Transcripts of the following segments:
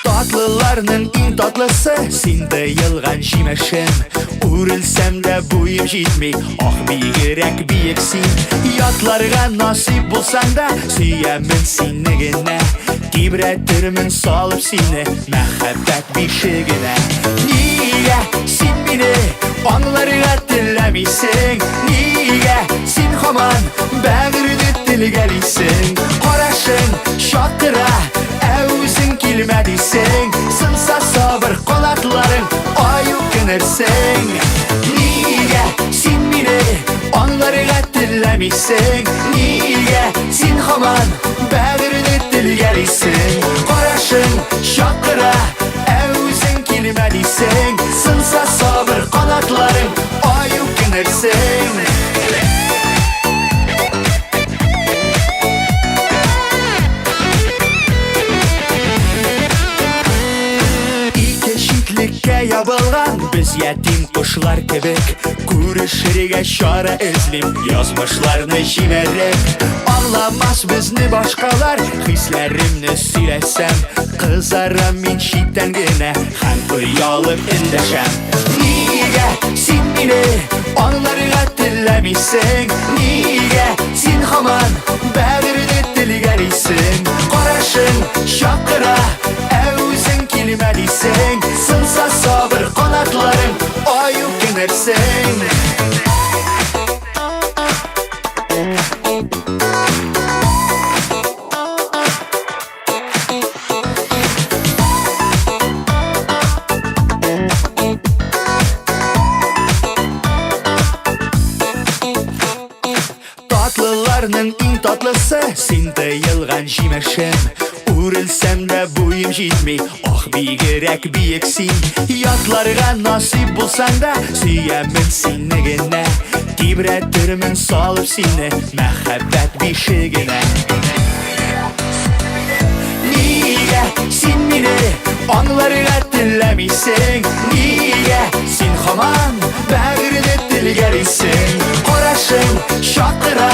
Tatlılarının en tatlısı sende yılgan jimешim. Urilsem de boyum jitmey, ah bigirek biyeksin. Yatlarga nasip bulsan da süyemin sinigine. Tibretirmin salıp seni mehabbet bişigine. Niye sen beni anlarga dinlemeysin? Niye sen haman bağırdı dilgelisin? Qarashing şakıra O'zing kelmadiysan, sinsa sabr qanotlaring oyib kinarsang. Nega sen meni onlarga tillamaysan? Nega sen hamon bag'rini tilgalaysan? Qarashing shaqira o'zing kelmadiysan, sinsa sabr qanotlaring oyib kinarsang. Yabılgan biz yetim kuşlar kebek, Күрешергә чара эзлим язмышларны җимереп. Аңламас безне башкалар, хисләремне сөйләсәм, кызарам мин читтән генә һәм оялып эндәшәм. Нигә син мине аңларга теләмисең? Нигә син һаман бәгырне телгәрисең? Карашың чакыра o'zing kelmadiysan, sinsa sabr qanotlaring oyib kinarsang. Tatlılarının en tatlısı sende yılgan jimешim. Urilsem de boyum jitmey, ah bigirek biyeksin. Yatlarga nasip bulsan da süyemin sinigine. Tibretirmin salıp seni mehabbet bişigine. Niye sen meni anlarga tillemeysin? Niye sen hamon bag'rini tilgalaysan? Qarashing shaqira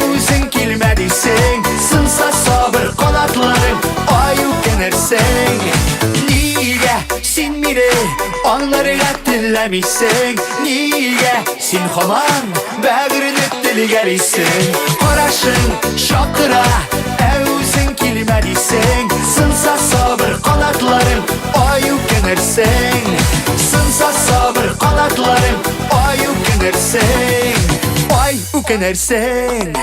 o'zing kelmadiysan, sinsa sabr qanotlaring oyib kinarsang. Nega sen meni onlarga tillemeysan? Nega sen hamon bag'rini tilgalaysan? Qarashing shaqira o'zing kelmadiysan, sinsa sabr qanotlaring oyib kinarsang. Sinsa sabr qanotlaring oyib kinarsang. Oy u kinarsang.